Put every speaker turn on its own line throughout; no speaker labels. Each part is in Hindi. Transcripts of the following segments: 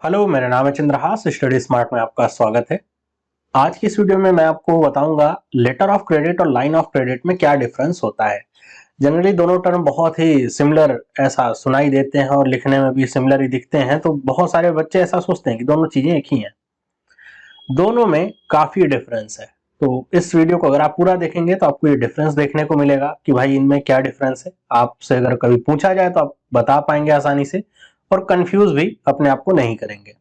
हेलो, मेरा नाम है चंद्रहास। स्टडी स्मार्ट में आपका स्वागत है। आज की इस वीडियो में मैं आपको बताऊंगा लेटर ऑफ क्रेडिट और लाइन ऑफ क्रेडिट में क्या डिफरेंस होता है। जनरली दोनों टर्म बहुत ही सिमिलर ऐसा सुनाई देते हैं और लिखने में भी सिमिलर ही दिखते हैं, तो बहुत सारे बच्चे ऐसा सोचते हैं कि दोनों चीजें एक ही हैं। दोनों में काफी डिफरेंस है। तो इस वीडियो को अगर आप पूरा देखेंगे तो आपको ये डिफरेंस देखने को मिलेगा कि भाई इनमें क्या डिफरेंस है। आपसे अगर कभी पूछा जाए तो आप बता पाएंगे आसानी से और कंफ्यूज भी अपने आप को नहीं करेंगे।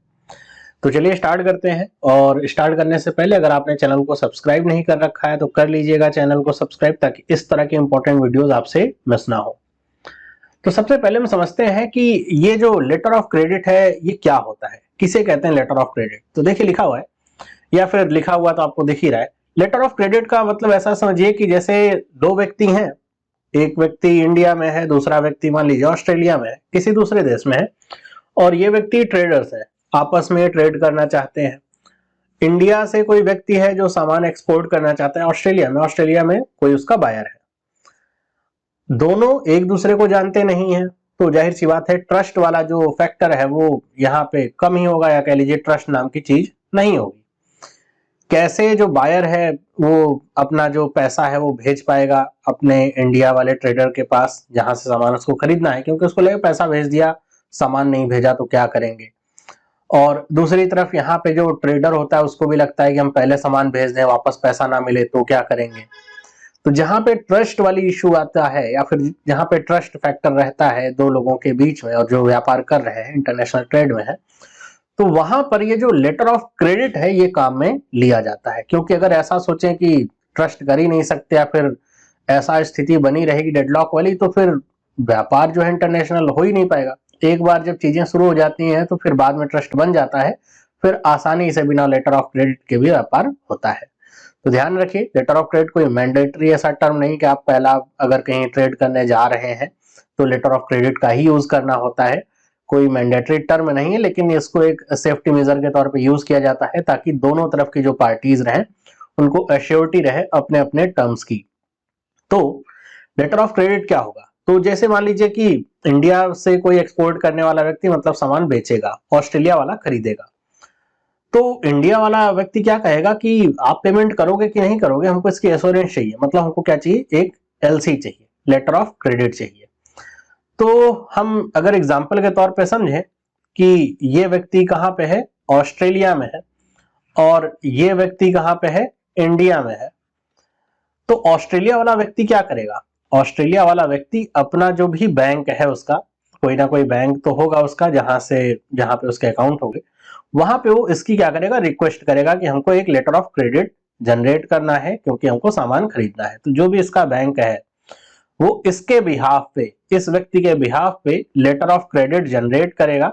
तो चलिए स्टार्ट करते हैं। और स्टार्ट करने से पहले अगर आपने चैनल को सब्सक्राइब नहीं कर रखा है तो कर लीजिएगा चैनल को सब्सक्राइब, ताकि इस तरह के इंपॉर्टेंट वीडियोस आपसे मिस ना हो। तो सबसे पहले हम समझते हैं कि ये जो लेटर ऑफ क्रेडिट है ये क्या होता है, किसे कहते हैं लेटर ऑफ क्रेडिट। तो देखिए लिखा हुआ है या फिर लिखा हुआ तो आपको दिख ही रहा है। लेटर ऑफ क्रेडिट का मतलब ऐसा समझिए कि जैसे दो व्यक्ति हैं, एक व्यक्ति इंडिया में है, दूसरा व्यक्ति मान लीजिए ऑस्ट्रेलिया में है, किसी दूसरे देश में है, और ये व्यक्ति ट्रेडर्स है, आपस में ट्रेड करना चाहते हैं। इंडिया से कोई व्यक्ति है जो सामान एक्सपोर्ट करना चाहता है ऑस्ट्रेलिया में कोई उसका बायर है। दोनों एक दूसरे को जानते नहीं है, तो जाहिर सी बात है ट्रस्ट वाला जो फैक्टर है वो यहाँ पे कम ही होगा, या कह लीजिए ट्रस्ट नाम की चीज नहीं होगी। कैसे जो बायर है वो अपना जो पैसा है वो भेज पाएगा अपने इंडिया वाले ट्रेडर के पास जहां से सामान उसको खरीदना है, क्योंकि उसको लगे पैसा भेज दिया, सामान नहीं भेजा तो क्या करेंगे। और दूसरी तरफ यहाँ पे जो ट्रेडर होता है उसको भी लगता है कि हम पहले सामान भेज दें, वापस पैसा ना मिले तो क्या करेंगे। तो जहां पे ट्रस्ट वाली इशू आता है या फिर जहां पे ट्रस्ट फैक्टर रहता है दो लोगों के बीच में और जो व्यापार कर रहे हैं इंटरनेशनल ट्रेड में है, तो वहां पर ये जो लेटर ऑफ क्रेडिट है ये काम में लिया जाता है। क्योंकि अगर ऐसा सोचें कि ट्रस्ट कर ही नहीं सकते या फिर ऐसा स्थिति बनी रहेगी डेडलॉक वाली, तो फिर व्यापार जो है इंटरनेशनल हो ही नहीं पाएगा। एक बार जब चीजें शुरू हो जाती हैं तो फिर बाद में ट्रस्ट बन जाता है, फिर आसानी से बिना लेटर ऑफ क्रेडिट के भी व्यापार होता है। तो ध्यान रखिए, लेटर ऑफ क्रेडिट कोई मैंडेटरी ऐसा टर्म नहीं कि आप पहला अगर कहीं ट्रेड करने जा रहे हैं तो लेटर ऑफ क्रेडिट का ही यूज करना होता है। कोई मैंडेटरी टर्म नहीं है, लेकिन इसको एक सेफ्टी मेजर के तौर पे यूज किया जाता है ताकि दोनों तरफ की जो पार्टीज रहें उनको एश्योरिटी रहे अपने अपने टर्म्स की। तो लेटर ऑफ क्रेडिट क्या होगा, तो जैसे मान लीजिए कि इंडिया से कोई एक्सपोर्ट करने वाला व्यक्ति मतलब सामान बेचेगा, ऑस्ट्रेलिया वाला खरीदेगा। तो इंडिया वाला व्यक्ति क्या कहेगा कि आप पेमेंट करोगे कि नहीं करोगे, हमको इसकी एश्योरेंस चाहिए। मतलब हमको क्या चाहिए, एक एलसी चाहिए, लेटर ऑफ क्रेडिट चाहिए। तो हम अगर एग्जांपल के तौर पे समझें कि ये व्यक्ति कहां पे है, ऑस्ट्रेलिया में है, और ये व्यक्ति कहां पे है, इंडिया में है। तो ऑस्ट्रेलिया वाला व्यक्ति क्या करेगा, ऑस्ट्रेलिया वाला व्यक्ति अपना जो भी बैंक है उसका, कोई ना कोई बैंक तो होगा उसका जहां पे उसके अकाउंट होंगे, वहां पे वो इसकी क्या करेगा, रिक्वेस्ट करेगा कि हमको एक लेटर ऑफ क्रेडिट जनरेट करना है क्योंकि हमको सामान खरीदना है। तो जो भी इसका बैंक है वो इसके बिहाफ पे, इस व्यक्ति के बिहाफ पे लेटर ऑफ क्रेडिट जनरेट करेगा,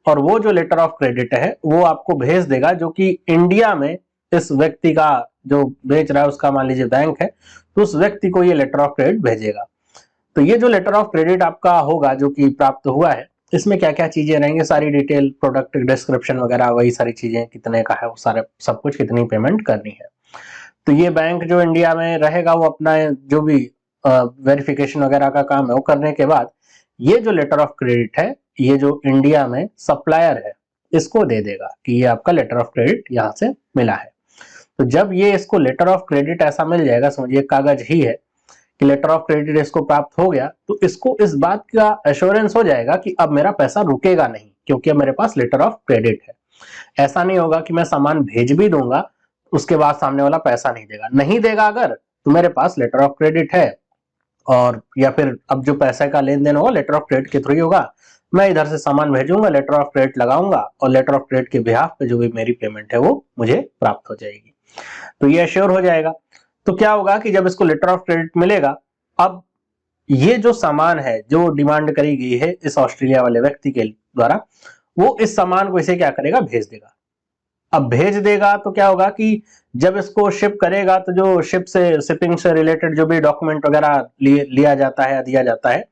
और वो जो लेटर ऑफ क्रेडिट है वो आपको भेज देगा, जो कि इंडिया में इस व्यक्ति का जो बेच रहा है उसका मान लीजिए बैंक है, तो उस व्यक्ति को ये लेटर ऑफ क्रेडिट भेजेगा। तो ये जो लेटर ऑफ क्रेडिट आपका होगा जो कि प्राप्त हुआ है, इसमें क्या क्या चीजें रहेंगी, सारी डिटेल, प्रोडक्ट डिस्क्रिप्शन वगैरह, वही सारी चीजें, कितने का है वो सारे सब कुछ, कितनी पेमेंट करनी है। तो ये बैंक जो इंडिया में रहेगा वो अपना जो भी वेरिफिकेशन वगैरह का काम है वो करने के बाद ये जो लेटर ऑफ क्रेडिट है ये जो इंडिया में सप्लायर है इसको दे देगा कि ये आपका लेटर ऑफ क्रेडिट यहाँ से मिला है। तो जब ये इसको लेटर ऑफ क्रेडिट ऐसा मिल जाएगा, समझिए कागज ही है कि लेटर ऑफ क्रेडिट इसको प्राप्त हो गया, तो इसको इस बात का एश्योरेंस हो जाएगा कि अब मेरा पैसा रुकेगा नहीं, क्योंकि अब मेरे पास लेटर ऑफ क्रेडिट है। ऐसा नहीं होगा कि मैं सामान भेज भी दूंगा उसके बाद सामने वाला पैसा नहीं देगा, नहीं देगा। अगर तो मेरे पास लेटर ऑफ क्रेडिट है, और या फिर अब जो पैसे का लेन देन होगा लेटर ऑफ क्रेडिट के थ्रू ही होगा, मैं इधर से सामान भेजूंगा, लेटर ऑफ क्रेडिट लगाऊंगा, और लेटर ऑफ क्रेडिट के बिहाफ पे जो भी मेरी पेमेंट है वो मुझे प्राप्त हो जाएगी। तो ये एश्योर हो जाएगा। तो क्या होगा कि जब इसको लेटर ऑफ क्रेडिट मिलेगा, अब ये जो सामान है जो डिमांड करी गई है इस ऑस्ट्रेलिया वाले व्यक्ति के द्वारा, वो इस सामान को इसे क्या करेगा, भेज देगा। अब भेज देगा तो क्या होगा कि जब इसको शिप करेगा तो जो शिपिंग से रिलेटेड जो भी डॉक्यूमेंट वगैरह लिया जाता है या दिया जाता है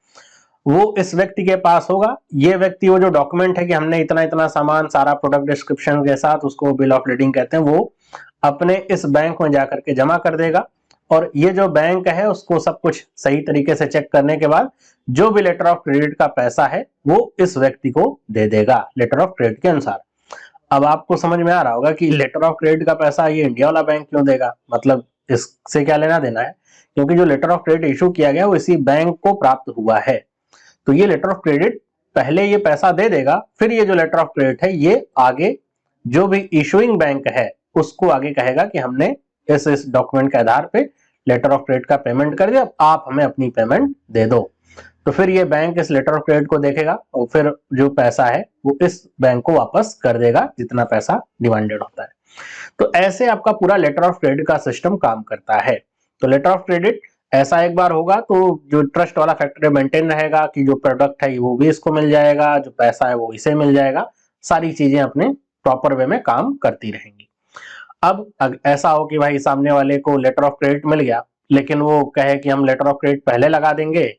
वो इस व्यक्ति के पास होगा। ये व्यक्ति वो जो डॉक्यूमेंट है कि हमने इतना इतना सामान, सारा प्रोडक्ट डिस्क्रिप्शन के साथ, उसको बिल ऑफ लीडिंग कहते हैं, वो अपने इस बैंक में जाकर के जमा कर देगा। और ये जो बैंक है उसको सब कुछ सही तरीके से चेक करने के बाद जो भी लेटर ऑफ क्रेडिट का पैसा है वो इस व्यक्ति को दे देगा लेटर ऑफ क्रेडिट के अनुसार। अब आपको समझ में आ रहा होगा कि लेटर ऑफ क्रेडिट का पैसा ये इंडिया वाला बैंक क्यों देगा, मतलब इससे क्या लेना देना है, क्योंकि जो लेटर ऑफ क्रेडिट इशू किया गया वो इसी बैंक को प्राप्त हुआ है। तो ये लेटर ऑफ क्रेडिट पहले ये पैसा दे देगा, फिर ये जो लेटर ऑफ क्रेडिट है ये आगे जो भी इशूइंग बैंक है उसको आगे कहेगा कि हमने इस डॉक्यूमेंट के आधार पे लेटर ऑफ क्रेडिट का पेमेंट कर दिया, अब आप हमें अपनी पेमेंट दे दो। तो फिर ये बैंक इस लेटर ऑफ क्रेडिट को देखेगा और फिर जो पैसा है वो इस बैंक को वापस कर देगा जितना पैसा डिमांडेड होता है। तो ऐसे आपका पूरा लेटर ऑफ क्रेडिट का सिस्टम काम करता है। तो लेटर ऑफ क्रेडिट ऐसा एक बार होगा तो जो ट्रस्ट वाला फैक्टर मेंटेन रहेगा कि जो प्रोडक्ट है वो भी इसको मिल जाएगा, जो पैसा है वो इसे मिल जाएगा, सारी चीजें अपने प्रॉपर वे में काम करती रहेंगी। अब ऐसा हो कि भाई सामने वाले को लेटर ऑफ क्रेडिट मिल गया लेकिन वो कहे कि हम लेटर ऑफ क्रेडिट पहले लगा देंगे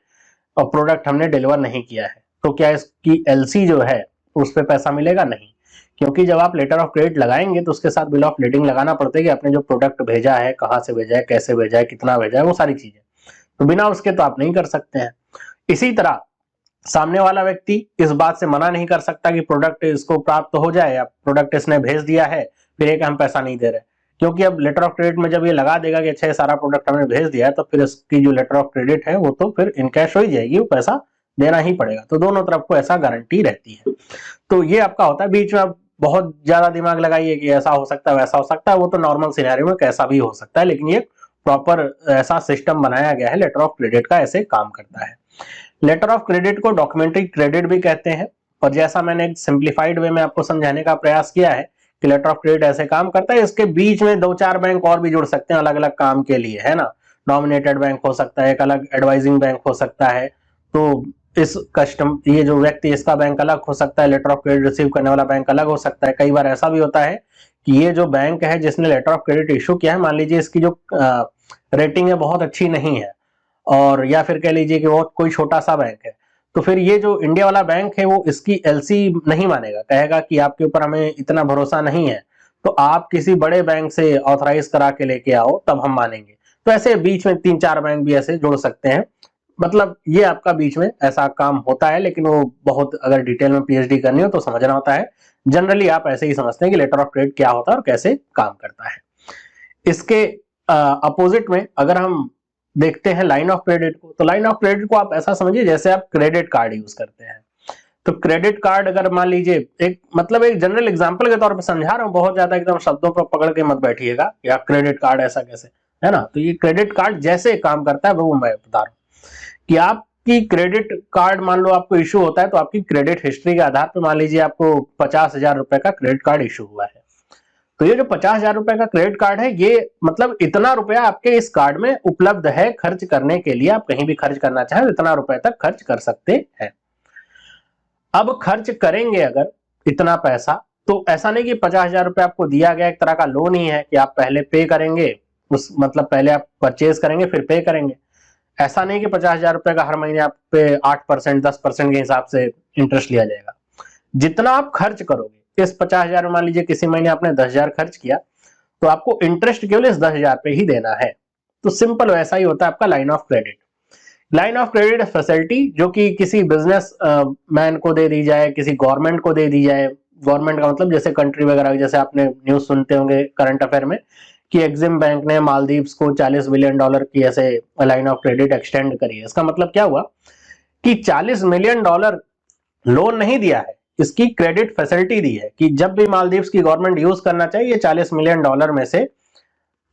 और प्रोडक्ट हमने डिलीवर नहीं किया है, तो क्या इसकी एलसी जो है उस पर पैसा मिलेगा? नहीं, क्योंकि जब आप लेटर ऑफ क्रेडिट लगाएंगे तो उसके साथ बिल ऑफ लीडिंग लगाना पड़ता है कि आपने जो प्रोडक्ट भेजा है कहाँ से भेजा है, कैसे भेजा है, कितना भेजा है, वो सारी चीजें, तो बिना उसके तो आप नहीं कर सकते हैं। इसी तरह सामने वाला व्यक्ति इस बात से मना नहीं कर सकता कि प्रोडक्ट इसको प्राप्त हो जाए या प्रोडक्ट इसने भेज दिया है फिर एक हम पैसा नहीं दे रहे, क्योंकि अब लेटर ऑफ क्रेडिट में जब ये लगा देगा कि अच्छा सारा प्रोडक्ट हमने भेज दिया है तो फिर इसकी जो लेटर ऑफ क्रेडिट है वो तो फिर इनकैश हो ही जाएगी, वो पैसा देना ही पड़ेगा। तो दोनों तरफ को ऐसा गारंटी रहती है। तो ये आपका होता है। बीच में आप बहुत ज्यादा दिमाग लगाइए कि ऐसा हो सकता है वैसा हो सकता है, वो तो नॉर्मल सिनेरियो में कैसा भी हो सकता है, लेकिन ये प्रॉपर ऐसा सिस्टम बनाया गया है लेटर ऑफ क्रेडिट का, ऐसे काम करता है। लेटर ऑफ क्रेडिट को डॉक्यूमेंट्री क्रेडिट भी कहते हैं, और जैसा मैंने एक सिंप्लीफाइड वे में आपको समझाने का प्रयास किया है कि लेटर ऑफ क्रेडिट ऐसे काम करता है, इसके बीच में 2-4 बैंक और भी जुड़ सकते हैं अलग अलग काम के लिए, है ना। नॉमिनेटेड बैंक हो सकता है, एक अलग एडवाइजिंग बैंक हो सकता है, तो इस कस्टम ये जो व्यक्ति इसका बैंक अलग हो सकता है, लेटर ऑफ क्रेडिट रिसीव करने वाला बैंक अलग हो सकता है। कई बार ऐसा भी होता है कि ये जो बैंक है जिसने लेटर ऑफ क्रेडिट इशू किया है, मान लीजिए इसकी जो रेटिंग है बहुत अच्छी नहीं है, और या फिर कह लीजिए कि बहुत कोई छोटा सा बैंक है, तो फिर ये जो इंडिया वाला बैंक है वो इसकी एलसी नहीं मानेगा, कहेगा कि आपके ऊपर हमें इतना भरोसा नहीं है, तो आप किसी बड़े बैंक से ऑथराइज करा के लेके आओ तब हम मानेंगे। तो ऐसे बीच में 3-4 बैंक भी ऐसे जुड़ सकते हैं, मतलब ये आपका बीच में ऐसा काम होता है, लेकिन वो बहुत अगर डिटेल में पीएचडी करनी हो तो समझना होता है। जनरली आप ऐसे ही समझते हैं कि लेटर ऑफ क्रेडिट क्या होता है और कैसे काम करता है। इसके अपोजिट में अगर हम देखते हैं लाइन ऑफ क्रेडिट को, तो लाइन ऑफ क्रेडिट को आप ऐसा समझिए जैसे आप क्रेडिट कार्ड यूज करते हैं। तो क्रेडिट कार्ड अगर मान लीजिए एक मतलब एक जनरल एग्जांपल के तौर पर समझा रहा हूं, बहुत ज्यादा एकदम शब्दों पर पकड़ के मत बैठिएगा या क्रेडिट कार्ड ऐसा कैसे, है ना। तो ये क्रेडिट कार्ड जैसे काम करता है वो मैं बता रहा हूं कि आपकी क्रेडिट कार्ड मान लो आपको इशू होता है, तो आपकी क्रेडिट हिस्ट्री के आधार पर मान लीजिए आपको 50,000 रुपए का क्रेडिट कार्ड इशू हुआ है। तो ये जो 50,000 रुपए का क्रेडिट कार्ड है, ये मतलब इतना रुपया आपके इस कार्ड में उपलब्ध है खर्च करने के लिए, आप कहीं भी खर्च करना चाहें तो इतना रुपए तक खर्च कर सकते हैं। अब खर्च करेंगे अगर इतना पैसा, तो ऐसा नहीं कि 50,000 रुपए आपको दिया गया एक तरह का लोन ही है कि आप पहले पे करेंगे, उस मतलब पहले आप परचेज करेंगे फिर पे करेंगे। ऐसा नहीं कि 50,000 रुपए का हर महीने आप पे 8% 10% के हिसाब से इंटरेस्ट लिया जाएगा। जितना आप खर्च करोगे इस 50,000 में, मान लीजिए किसी महीने आपने 10,000 खर्च किया, तो आपको इंटरेस्ट केवल इस 10,000 पे ही देना है। तो सिंपल वैसा ही होता है आपका line of credit. Line of credit facility जो कि किसी बिजनेस मैन को दे दी जाए, किसी गवर्नमेंट को दे दी जाए। गवर्नमेंट का मतलब जैसे कंट्री वगैरह, जैसे आपने न्यूज सुनते होंगे करंट अफेयर में कि एक्सिम बैंक ने मालदीव्स को $40 बिलियन की ऐसे लाइन ऑफ क्रेडिट एक्सटेंड करी है। इसका मतलब क्या हुआ कि $40 मिलियन लोन नहीं दिया है, इसकी क्रेडिट फैसिलिटी दी है कि जब भी मालदीव्स की गवर्नमेंट यूज करना चाहिए ये $40 मिलियन में से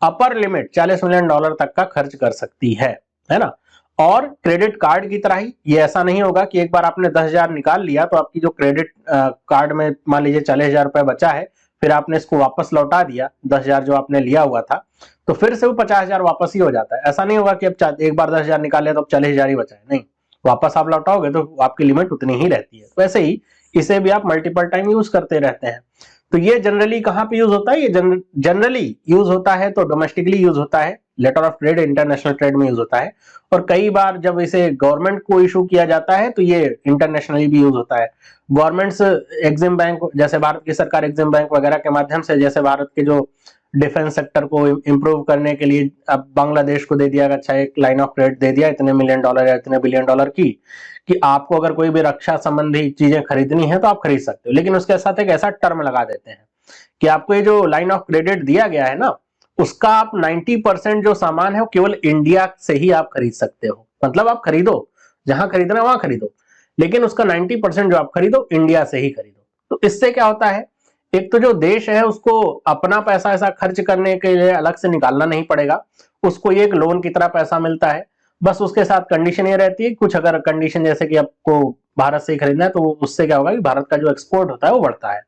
अपर लिमिट $40 मिलियन तक का खर्च कर सकती है ना। और क्रेडिट कार्ड की तरह ही ये ऐसा नहीं होगा कि एक बार आपने 10,000 निकाल लिया तो आपकी जो क्रेडिट कार्ड में मान लीजिए 40,000 रुपए बचा है, फिर आपने इसको वापस लौटा दिया 10,000 जो आपने लिया हुआ था, तो फिर से वो 50,000 वापस ही हो जाता है। ऐसा नहीं होगा कि अब एक बार 10,000 निकाल लिया तो अब 40,000 ही बचा है, नहीं, वापस आप लौटाओगे तो आपकी लिमिट उतनी ही रहती है। वैसे ही इसे भी आप मल्टीपल टाइम यूज करते रहते हैं। तो ये जनरली कहां पे यूज होता है? ये जनरली यूज होता है तो डोमेस्टिकली यूज होता है, letter of credit international trade में यूज होता है, और कई बार जब इसे गवर्नमेंट को इशू किया जाता है तो ये इंटरनेशनली भी यूज होता है। गवर्नमेंट्स एक्सिम बैंक, जैसे भारत की सरकार एक्सिम बैंक वगैरह के माध्यम से, जैसे भारत के जो डिफेंस सेक्टर को इम्प्रूव करने के लिए अब बांग्लादेश को दे दिया, अच्छा एक लाइन ऑफ क्रेडिट दे दिया इतने मिलियन डॉलर या इतने बिलियन डॉलर की, कि आपको अगर कोई भी रक्षा संबंधी चीजें खरीदनी है तो आप खरीद सकते हो। लेकिन उसके साथ एक ऐसा टर्म लगा देते हैं कि आपको ये जो लाइन ऑफ क्रेडिट दिया गया है ना, उसका आप 90% जो सामान है वो केवल इंडिया से ही आप खरीद सकते हो। मतलब आप खरीदो, जहां खरीदना है वहां खरीदो, लेकिन उसका 90% जो आप खरीदो इंडिया से ही खरीदो। तो इससे क्या होता है, एक तो जो देश है उसको अपना पैसा ऐसा खर्च करने के लिए अलग से निकालना नहीं पड़ेगा, उसको एक लोन की तरह पैसा मिलता है। बस उसके साथ कंडीशन ये रहती है, कुछ अगर कंडीशन जैसे कि आपको भारत से ही खरीदना है तो उससे क्या होगा कि भारत का जो एक्सपोर्ट होता है वो बढ़ता है।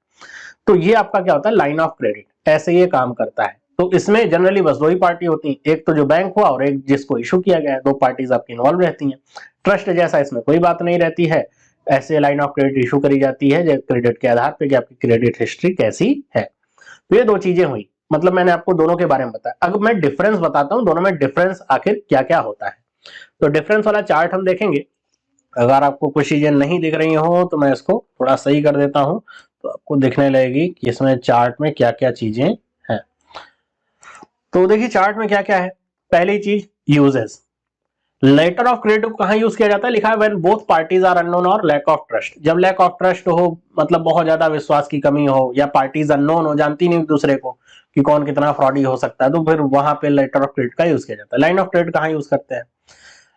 तो ये आपका क्या होता है, लाइन ऑफ क्रेडिट, ऐसे ये काम करता है। तो इसमें जनरली बस दो ही पार्टी होती है, एक तो जो बैंक हुआ और एक जिसको इशू किया गया है, दो पार्टीज आपकी इन्वॉल्व रहती हैं। ट्रस्ट जैसा इसमें कोई बात नहीं रहती है, ऐसे लाइन ऑफ क्रेडिट इशू करी जाती है क्रेडिट के आधार पे कि आपकी क्रेडिट हिस्ट्री कैसी है। तो ये दो चीजें हुई, मतलब मैंने आपको दोनों के बारे में बताया। अब मैं डिफरेंस बताता हूं दोनों में, डिफरेंस आखिर क्या क्या होता है। तो डिफरेंस वाला चार्ट हम देखेंगे। अगर आपको कुछ चीजें नहीं दिख रही हो तो मैं इसको थोड़ा सही कर देता हूं, तो आपको दिखने लगेगी कि इसमें चार्ट में क्या क्या चीजें हैं। तो देखिए चार्ट में क्या क्या है। पहली चीज यूजेस, लेटर ऑफ क्रेडिट को कहां यूज किया जाता है, लिखा है when both parties are unknown और लैक ऑफ ट्रस्ट। जब लैक ऑफ ट्रस्ट हो, मतलब बहुत ज्यादा विश्वास की कमी हो, या पार्टीज अननोन हो, जानती नहीं दूसरे को कि कौन कितना फ्रॉडी हो सकता है, तो फिर वहां पे लेटर ऑफ क्रेडिट का यूज किया जाता है। लाइन ऑफ क्रेडिट कहां यूज करते हैं,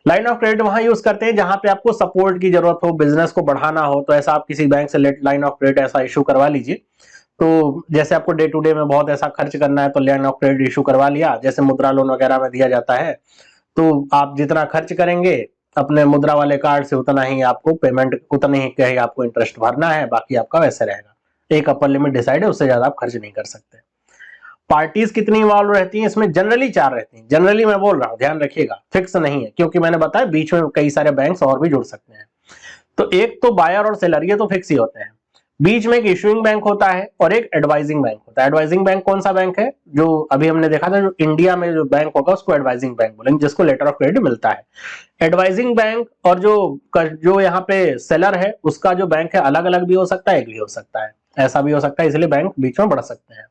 लाइन ऑफ क्रेडिट वहां यूज करते हैं जहां पे आपको सपोर्ट की जरूरत हो, बिजनेस को बढ़ाना हो, तो ऐसा आप किसी बैंक से लाइन ऑफ क्रेडिट ऐसा इशू करवा लीजिए। तो जैसे आपको डे टू डे में बहुत ऐसा खर्च करना है तो लाइन ऑफ क्रेडिट इशू करवा लिया, जैसे मुद्रा लोन वगैरह में दिया जाता है। तो आप जितना खर्च करेंगे अपने मुद्रा वाले कार्ड से उतना ही आपको पेमेंट, उतने ही कहे आपको इंटरेस्ट भरना है, बाकी आपका वैसे रहेगा। एक अपर लिमिट डिसाइड है, उससे ज्यादा आप खर्च नहीं कर सकते। पार्टीज कितनी इन्वॉल्व रहती हैं इसमें, जनरली 4 रहती हैं। जनरली मैं बोल रहा हूं, ध्यान रखिएगा, फिक्स नहीं है, क्योंकि मैंने बताया बीच में कई सारे बैंक्स और भी जुड़ सकते हैं। तो एक तो बायर और सेलर, ये तो फिक्स ही होते हैं। बीच में एक इशूइंग बैंक होता है और एक एडवाइजिंग बैंक होता है। एडवाइजिंग बैंक कौन सा बैंक है, जो अभी हमने देखा था, जो इंडिया में जो बैंक होगा उसको एडवाइजिंग बैंक बोलेंगे, जिसको लेटर ऑफ क्रेडिट मिलता है। एडवाइजिंग बैंक और जो यहाँ पे सेलर है उसका जो बैंक है अलग अलग भी हो सकता है, एक भी हो सकता है, ऐसा भी हो सकता है, इसलिए बैंक बीच में बढ़ सकते हैं।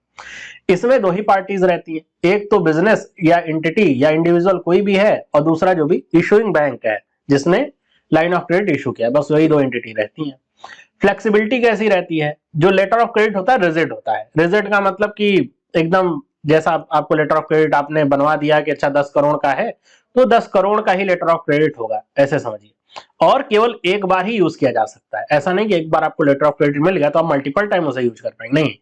इसमें दो ही पार्टीज रहती है, एक तो बिजनेस या एंटिटी या इंडिविजुअल कोई भी है, और दूसरा जो भी इशूइंग बैंक है जिसने लाइन ऑफ क्रेडिट इशू किया, बस वही दो एंटिटी रहती है। फ्लेक्सिबिलिटी कैसी रहती है, जो लेटर ऑफ क्रेडिट होता है रिजिड होता है। रिजिड का मतलब कि एकदम जैसा आपको लेटर ऑफ क्रेडिट आपने बनवा दिया कि अच्छा 10 करोड़ का है तो 10 करोड़ का ही लेटर ऑफ क्रेडिट होगा, ऐसे समझिए। और केवल एक बार ही यूज किया जा सकता है, ऐसा नहीं कि एक बार आपको लेटर ऑफ क्रेडिट मिल गया तो आप मल्टीपल टाइम उसे यूज कर पाएंगे, नहीं,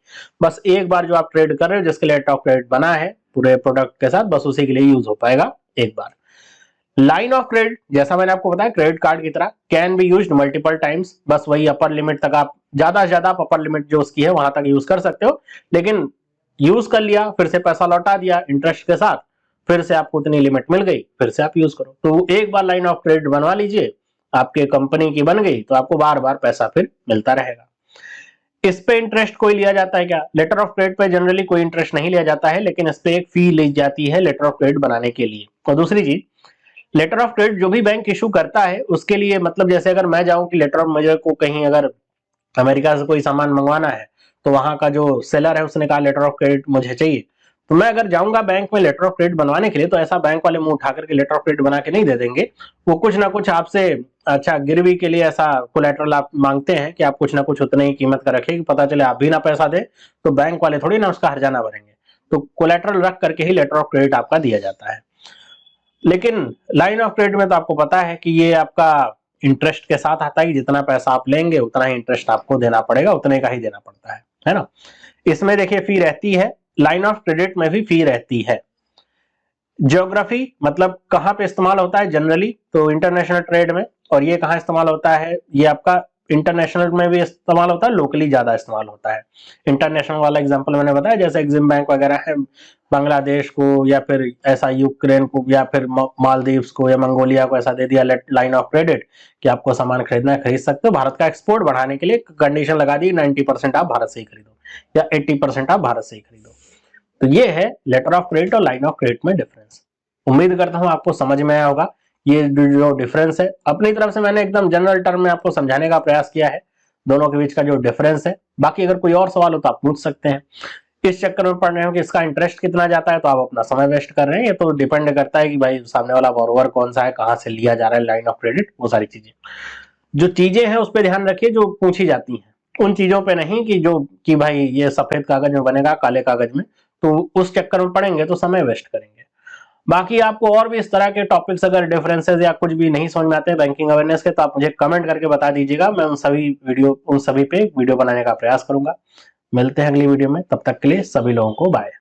बस एक बार जो आप ट्रेड कर रहे हो जिसके लेटर ऑफ क्रेडिट बना है पूरे प्रोडक्ट के साथ, बस उसी के लिए यूज हो पाएगा एक बार। लाइन ऑफ क्रेडिट जैसा मैंने आपको बताया क्रेडिट कार्ड की तरह, can be used multiple times, बस वही अपर लिमिट तक, आप ज्यादा से ज्यादा आप अपर लिमिट जो उसकी है वहां तक यूज कर सकते हो, लेकिन यूज कर लिया फिर से पैसा लौटा दिया इंटरेस्ट के साथ, फिर से आपको उतनी लिमिट मिल गई, फिर से आप यूज करो। तो एक बार लाइन ऑफ क्रेडिट बनवा लीजिए, आपके कंपनी की बन गई, तो आपको बार बार पैसा फिर मिलता रहेगा। इस पे इंटरेस्ट कोई लिया जाता है क्या, लेटर ऑफ क्रेडिट पे जनरली कोई इंटरेस्ट नहीं लिया जाता है, लेकिन इस पे एक फी ली जाती है लेटर ऑफ क्रेडिट बनाने के लिए। और दूसरी चीज, लेटर ऑफ क्रेडिट जो भी बैंक इशू करता है उसके लिए, मतलब जैसे अगर मैं जाऊं कि लेटर ऑफ, मुझे को कहीं अगर अमेरिका से कोई सामान मंगवाना है तो वहां का जो सेलर है उसने कहा लेटर ऑफ क्रेडिट मुझे चाहिए, तो मैं अगर जाऊंगा बैंक में लेटर ऑफ क्रेडिट बनवाने के लिए, तो ऐसा बैंक वाले मुंह उठा करके लेटर ऑफ क्रेडिट बना के नहीं दे देंगे। वो कुछ ना कुछ आपसे, अच्छा गिरवी के लिए ऐसा कोलेटरल आप मांगते हैं कि आप कुछ ना कुछ उतने ही कीमत का रखें कि पता चले आप भी ना पैसा दे तो बैंक वाले थोड़ी ना उसका हर्जाना भरेंगे। तो कोलेटरल रख करके ही लेटर ऑफ क्रेडिट आपका दिया जाता है। लेकिन लाइन ऑफ क्रेडिट में तो आपको पता है कि ये आपका इंटरेस्ट के साथ आता है, जितना पैसा आप लेंगे उतना ही इंटरेस्ट आपको देना पड़ेगा, उतने का ही देना पड़ता है ना। इसमें देखिए फी रहती है, लाइन ऑफ क्रेडिट में भी फी रहती है। ज्योग्राफी मतलब कहां पे इस्तेमाल होता है जनरली, तो इंटरनेशनल ट्रेड में, और ये कहां इस्तेमाल होता है, ये आपका इंटरनेशनल में भी इस्तेमाल होता है, लोकली ज्यादा इस्तेमाल होता है। इंटरनेशनल वाला एग्जांपल मैंने बताया, जैसे एग्जिम बैंक वगैरह है, बांग्लादेश को या फिर ऐसा यूक्रेन को या फिर मालदीव्स को या मंगोलिया को ऐसा दे दिया लाइन ऑफ क्रेडिट कि आपको सामान खरीदना है खरीद सकते हो। भारत का एक्सपोर्ट बढ़ाने के लिए कंडीशन लगा दी 90% आप भारत से ही खरीदो या 80% आप भारत से ही खरीदो। तो ये है लेटर ऑफ क्रेडिट और लाइन ऑफ क्रेडिट में डिफरेंस। उम्मीद करता हूं आपको समझ में आया होगा। ये जो डिफरेंस है अपनी तरफ से मैंने एकदम जनरल टर्म में आपको समझाने का प्रयास किया है, दोनों के बीच का जो डिफरेंस है। बाकी अगर कोई और सवाल हो तो आप पूछ सकते हैं। इस चक्कर में पड़ रहे हो कि इसका इंटरेस्ट कितना जाता है, तो आप अपना समय वेस्ट कर रहे हैं। ये तो डिपेंड करता है कि भाई सामने वाला बोरोवर कौन सा है, कहाँ से लिया जा रहा है लाइन ऑफ क्रेडिट, वो सारी चीजें, जो चीजें हैं उस पर ध्यान रखिए जो पूछी जाती हैं, उन चीजों पे नहीं कि जो कि भाई ये सफेद कागज में बनेगा काले कागज में, तो उस चक्कर में पड़ेंगे तो समय वेस्ट करेंगे। बाकी आपको और भी इस तरह के टॉपिक्स अगर डिफरेंसेस या कुछ भी नहीं समझ में आते बैंकिंग अवेयरनेस के, तो आप मुझे कमेंट करके बता दीजिएगा, मैं उन सभी पे वीडियो बनाने का प्रयास करूंगा। मिलते हैं अगली वीडियो में, तब तक के लिए सभी लोगों को बाय।